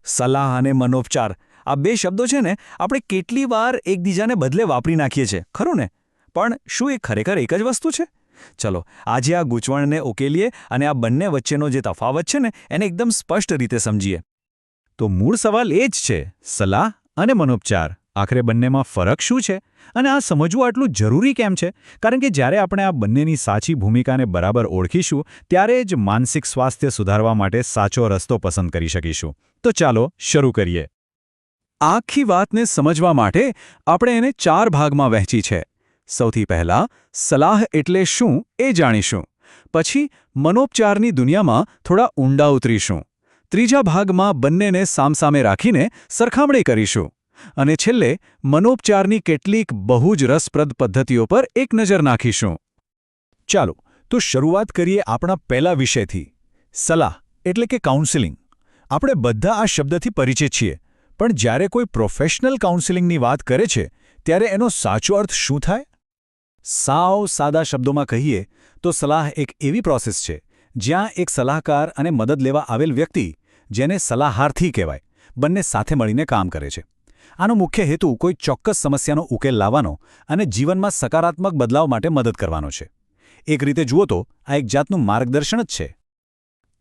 સલાહ અને મનોપચાર આ બે શબ્દો છે ને આપણે કેટલી વાર એકબીજાને બદલે વાપરી નાખીએ છીએ ખરું ને? પણ શું એ ખરેખર એક જ વસ્તુ છે? ચલો આજે આ ગૂંચવણને ઉકેલીએ અને આ બંને વચ્ચેનો જે તફાવત છે ને એને એકદમ સ્પષ્ટ રીતે સમજીએ. તો મૂળ સવાલ એ જ છે, સલાહ અને મનોપચાર આખરે બંનેમાં ફરક શું છે અને આ સમજવું આટલું જરૂરી કેમ છે? કારણ કે જ્યારે આપણે આ બંનેની સાચી ભૂમિકાને બરાબર ઓળખીશું ત્યારે જ માનસિક સ્વાસ્થ્ય સુધારવા માટે સાચો રસ્તો પસંદ કરી શકીશું. તો ચાલો શરૂ કરીએ. આખી વાતને સમજવા માટે આપણે એને 4 ભાગમાં વહેંચી છે. સૌથી પહેલાં સલાહ એટલે શું એ જાણીશું. પછી મનોપચારની દુનિયામાં થોડા ઊંડા ઉતરીશું. ત્રીજા ભાગમાં બંનેને સામસામે રાખીને સરખામણી કરીશું. અને છેલ્લે મનોપચારની કેટલીક બહુ જ રસપ્રદ પદ્ધતિઓ પર એક નજર નાખીશું. ચાલો તો શરૂઆત કરીએ આપણા પહેલા વિષયથી, સલાહ એટલે કે કાઉન્સિલિંગ. આપણે બધા આ શબ્દથી પરિચિત છીએ, પણ જ્યારે કોઈ પ્રોફેશનલ કાઉન્સિલિંગની વાત કરે છે ત્યારે એનો સાચો અર્થ શું થાય? સાવ સાદા શબ્દોમાં કહીએ તો સલાહ એક એવી પ્રોસેસ છે જ્યાં એક સલાહકાર અને મદદ લેવા આવેલ વ્યક્તિ, જેને સલાહાર્થી કહેવાય, બંને સાથે મળીને કામ કરે છે. આનો મુખ્ય હેતુ કોઈ ચોક્કસ સમસ્યાનો ઉકેલ લાવવાનો અને જીવનમાં સકારાત્મક બદલાવ માટે મદદ કરવાનો છે. એક રીતે જુઓ તો આ એક જાતનું માર્ગદર્શન જ છે.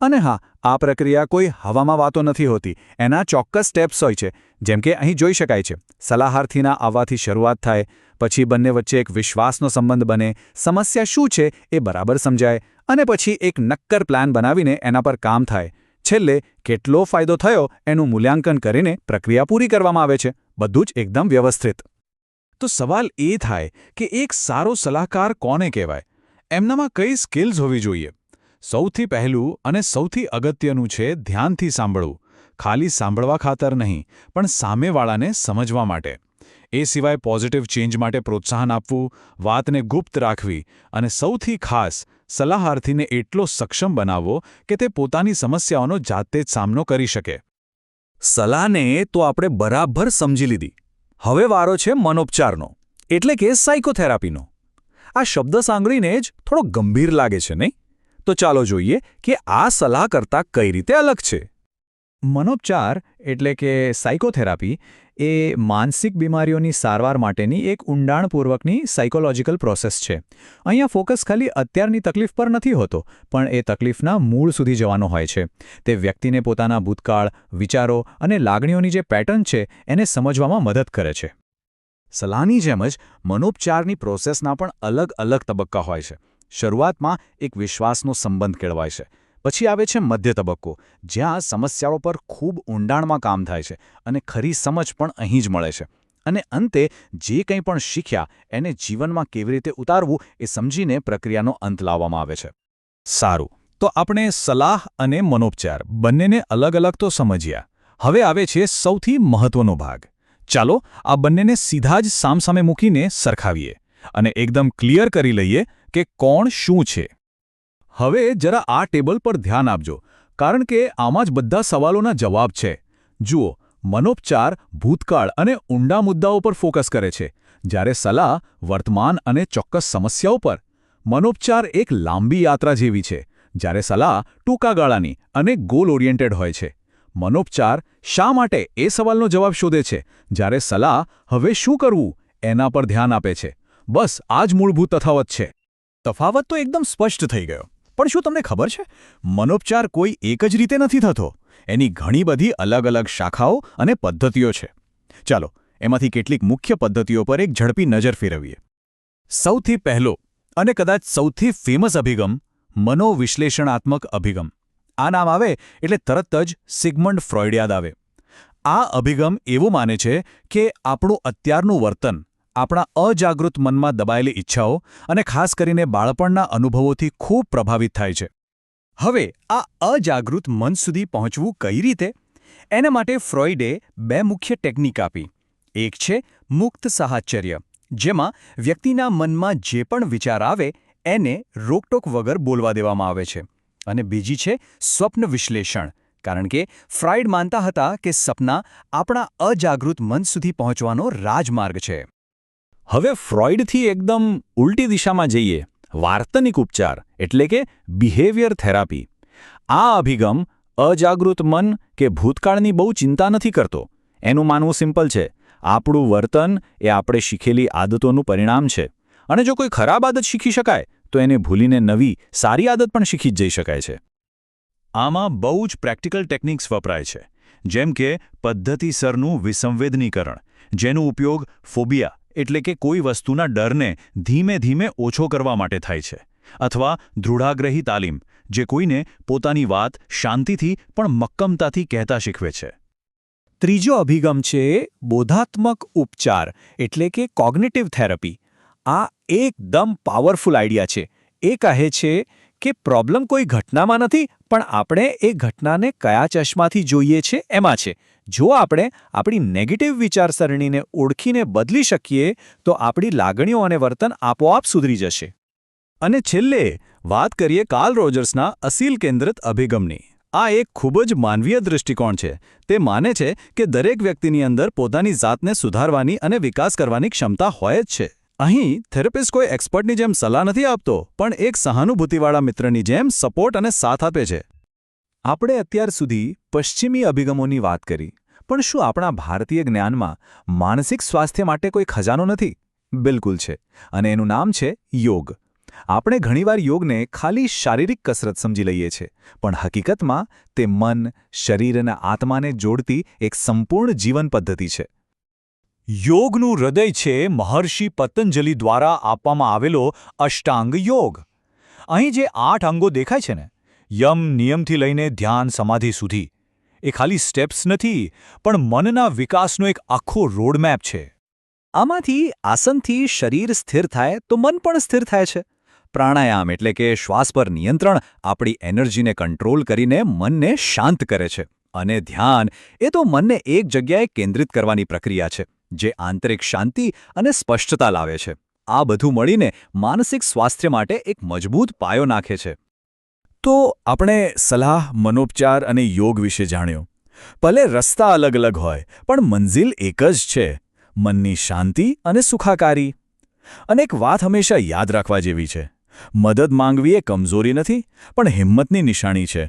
અને હા, આ પ્રક્રિયા કોઈ હવામાં વાતો નથી હોતી. એના ચોક્કસ સ્ટેપ્સ હોય છે. જેમ કે અહીં જોઈ શકાય છે, સલાહાર્થીના આવવાથી શરૂઆત થાય, પછી બંને વચ્ચે એક વિશ્વાસનો સંબંધ બને, સમસ્યા શું છે એ બરાબર સમજાય, અને પછી એક નક્કર પ્લાન બનાવીને એના પર કામ થાય. છેલ્લે કેટલો ફાયદો થયો એનું મૂલ્યાંકન કરીને પ્રક્રિયા પૂરી કરવામાં આવે છે. બધું જ એકદમ વ્યવસ્થિત. તો સવાલ એ થાય કે એક સારો સલાહકાર કોને કહેવાય? એમનામાં કઈ સ્કિલ્સ હોવી જોઈએ? સૌથી પહેલું અને સૌથી અગત્યનું છે ધ્યાનથી સાંભળવું. ખાલી સાંભળવા ખાતર નહીં, પણ સામેવાળાને સમજવા માટે. એ સિવાય પોઝિટિવ ચેન્જ માટે પ્રોત્સાહન આપવું, વાતને ગુપ્ત રાખવી અને સૌથી ખાસ સલાહાર્થીને એટલો સક્ષમ બનાવવો કે તે પોતાની સમસ્યાઓનો જાતે જ સામનો કરી શકે. સલાહને તો આપણે બરાબર સમજી લીધી. હવે વારો છે મનોપચારનો, એટલે કે સાયકોથેરાપીનો. આ શબ્દ સાંભળીને જ થોડો ગંભીર લાગે છે, નહીં? તો ચાલો જોઈએ કે આ સલાહ કરતાં કઈ રીતે અલગ છે. મનોપચાર એટલે કે સાયકોથેરાપી એ માનસિક બીમારીઓની સારવાર માટેની એક ઊંડાણપૂર્વકની સાયકોલોજીકલ પ્રોસેસ છે. અહીંયા ફોકસ ખાલી અત્યારની તકલીફ પર નથી હોતો, પણ એ તકલીફના મૂળ સુધી જવાનો હોય છે. તે વ્યક્તિને પોતાના ભૂતકાળ, વિચારો અને લાગણીઓની જે પેટર્ન છે એને સમજવામાં મદદ કરે છે. સલાહની જેમ જ મનોપચારની પ્રોસેસના પણ અલગ અલગ તબક્કા હોય છે. શરૂઆતમાં એક વિશ્વાસનો સંબંધ કેળવાય છે. પછી આવે છે મધ્ય તબક્કો, જ્યાં સમસ્યાઓ પર ખૂબ ઊંડાણમાં કામ થાય છે અને ખરી સમજ પણ અહીં જ મળે છે. અને અંતે જે કંઈ પણ શીખ્યા એને જીવનમાં કેવી રીતે ઉતારવું એ સમજીને પ્રક્રિયાનો અંત લાવવામાં આવે છે. સારું, તો આપણે સલાહ અને મનોપચાર બંનેને અલગ અલગ તો સમજ્યા. હવે આવે છે સૌથી મહત્વનો ભાગ. ચાલો આ બંનેને સીધા જ સામસામે મૂકીને સરખાવીએ અને એકદમ ક્લિયર કરી લઈએ કે કોણ શું છે. હવે જરા આ ટેબલ પર ધ્યાન આપજો, કારણ કે આમાં જ બધા સવાલોના જવાબ છે. જુઓ, મનોપચાર ભૂતકાળ અને ઊંડા મુદ્દાઓ પર ફોકસ કરે છે, જ્યારે સલાહ વર્તમાન અને ચોક્કસ સમસ્યાઓ પર. મનોપચાર એક લાંબી યાત્રા જેવી છે, જ્યારે સલાહ ટૂંકા ગાળાની અને ગોલ ઓરિએન્ટેડ હોય છે. મનોપચાર શા માટે એ સવાલનો જવાબ શોધે છે, જ્યારે સલાહ હવે શું કરવું એના પર ધ્યાન આપે છે. બસ આ જ મૂળભૂત તફાવત છે. તફાવત તો એકદમ સ્પષ્ટ થઈ ગયો. પણ શું તમને ખબર છે, મનોપચાર કોઈ એક જ રીતે નથી થતો. એની ઘણી બધી અલગ અલગ શાખાઓ અને પદ્ધતિઓ છે. ચાલો એમાંથી કેટલીક મુખ્ય પદ્ધતિઓ પર એક ઝડપી નજર ફેરવીએ. સૌથી પહેલો અને કદાચ સૌથી ફેમસ અભિગમ મનોવિશ્લેષણાત્મક અભિગમ. આ નામ આવે એટલે તરત જ સિગમન્ડ ફ્રોઇડ યાદ આવે. આ અભિગમ એવું માને છે કે આપણું અત્યારનું વર્તન આપણા અજાગૃત મનમાં દબાયેલી ઈચ્છાઓ અને ખાસ કરીને બાળપણના અનુભવોથી ખૂબ પ્રભાવિત થાય છે. હવે આ અજાગૃત મન સુધી પહોંચવું કઈ રીતે? એના માટે ફ્રોઇડે 2 મુખ્ય ટેકનિક આપી. એક છે મુક્ત સાહચર્ય, જેમાં વ્યક્તિના મનમાં જે પણ વિચાર આવે એને રોકટોક વગર બોલવા દેવામાં આવે છે. અને બીજી છે સ્વપ્ન વિશ્લેષણ, કારણ કે ફ્રોઇડ માનતા હતા કે સપના આપણા અજાગૃત મન સુધી પહોંચવાનો રાજમાર્ગ છે. હવે ફ્રોઇડથી એકદમ ઉલટી દિશામાં જઈએ. વાર્તનિક ઉપચાર એટલે કે બિહેવિયર થેરાપી. આ અભિગમ અજાગૃત મન કે ભૂતકાળની બહુ ચિંતા નથી કરતો. એનું માનવું સિમ્પલ છે, આપણું વર્તન એ આપણે શીખેલી આદતોનું પરિણામ છે, અને જો કોઈ ખરાબ આદત શીખી શકાય તો એને ભૂલીને નવી સારી આદત પણ શીખી જ જઈ શકાય છે. આમાં બહુ જ પ્રેક્ટિકલ ટેકનિક્સ વપરાય છે, જેમ કે પદ્ધતિસરનું વિસંવેદનીકરણ, જેનો ઉપયોગ ફોબિયા એટલે કે કોઈ વસ્તુના ડરને ધીમે ધીમે ઓછો કરવા માટે થાય છે, અથવા દૃઢાગ્રહી તાલીમ, જે કોઈને પોતાની વાત શાંતિથી પણ મક્કમતાથી કહેતા શીખવે છે. ત્રીજો અભિગમ છે બોધાત્મક ઉપચાર એટલે કે કોગ્નિટિવ થેરપી. આ એકદમ પાવરફુલ આઈડિયા છે. એ કહે છે કે પ્રોબ્લેમ કોઈ ઘટનામાં નથી, પણ આપણે એ ઘટનાને કયા ચશ્માથી જોઈએ છે એમાં છે. જો આપણે આપણી નેગેટિવ વિચારસરણીને ઓળખીને બદલી શકીએ તો આપણી લાગણીઓ અને વર્તન આપોઆપ સુધરી જશે. અને છેલ્લે વાત કરીએ કાર્લ રોજર્સના અસીલ કેન્દ્રિત અભિગમની. આ એક ખૂબ જ માનવીય દૃષ્ટિકોણ છે. તે માને છે કે દરેક વ્યક્તિની અંદર પોતાની જાતને સુધારવાની અને વિકાસ કરવાની ક્ષમતા હોય જ છે. અહીં થેરેપિસ્ટ કોઈ એક્સપર્ટની જેમ સલાહ નથી આપતો, પણ એક સહાનુભૂતિવાળા મિત્રની જેમ સપોર્ટ અને સાથ આપે છે. આપણે અત્યાર સુધી પશ્ચિમી અભિગમોની વાત કરી, પણ શું આપણા ભારતીય જ્ઞાનમાં માનસિક સ્વાસ્થ્ય માટે કોઈ ખજાનો નથી? બિલકુલ છે, અને એનું નામ છે યોગ. આપણે ઘણીવાર યોગને ખાલી શારીરિક કસરત સમજી લઈએ છીએ, પણ હકીકતમાં તે મન, શરીર અને આત્માને જોડતી એક સંપૂર્ણ જીવન પદ્ધતિ છે. યોગનું હૃદય છે મહર્ષિ પતંજલિ દ્વારા આપવામાં આવેલો અષ્ટાંગ યોગ. અહીં જે 8 અંગો દેખાય છે ને, યમ નિયમથી લઈને ધ્યાન સમાધિ સુધી, એ ખાલી સ્ટેપ્સ નથી, પણ મનના વિકાસનો એક આખો રોડમેપ છે. આમાંથી આસનથી શરીર સ્થિર થાય તો મન પણ સ્થિર થાય છે. પ્રાણાયામ એટલે કે શ્વાસ પર નિયંત્રણ આપણી એનર્જીને કંટ્રોલ કરીને મનને શાંત કરે છે. અને ધ્યાન એ તો મનને એક જગ્યાએ કેન્દ્રિત કરવાની પ્રક્રિયા છે, જે આંતરિક શાંતિ અને સ્પષ્ટતા લાવે છે. આ બધું મળીને માનસિક સ્વાસ્થ્ય માટે એક મજબૂત પાયો નાખે છે. તો આપણે સલાહ, મનોપચાર અને યોગ વિશે જાણ્યું. ભલે રસ્તા અલગ અલગ હોય, પણ મંઝિલ એક જ છે: મનની શાંતિ અને સુખાકારી. અને એક વાત હંમેશા યાદ રાખવા જેવી છે: મદદ માંગવી એ કમજોરી નથી, પણ હિંમતની નિશાની છે.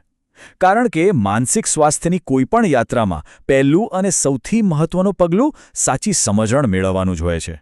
કારણ કે માનસિક સ્વાસ્થ્યની કોઈપણ યાત્રામાં પહેલું અને સૌથી મહત્વનું પગલું સાચી સમજણ મેળવવાનું જ હોય છે.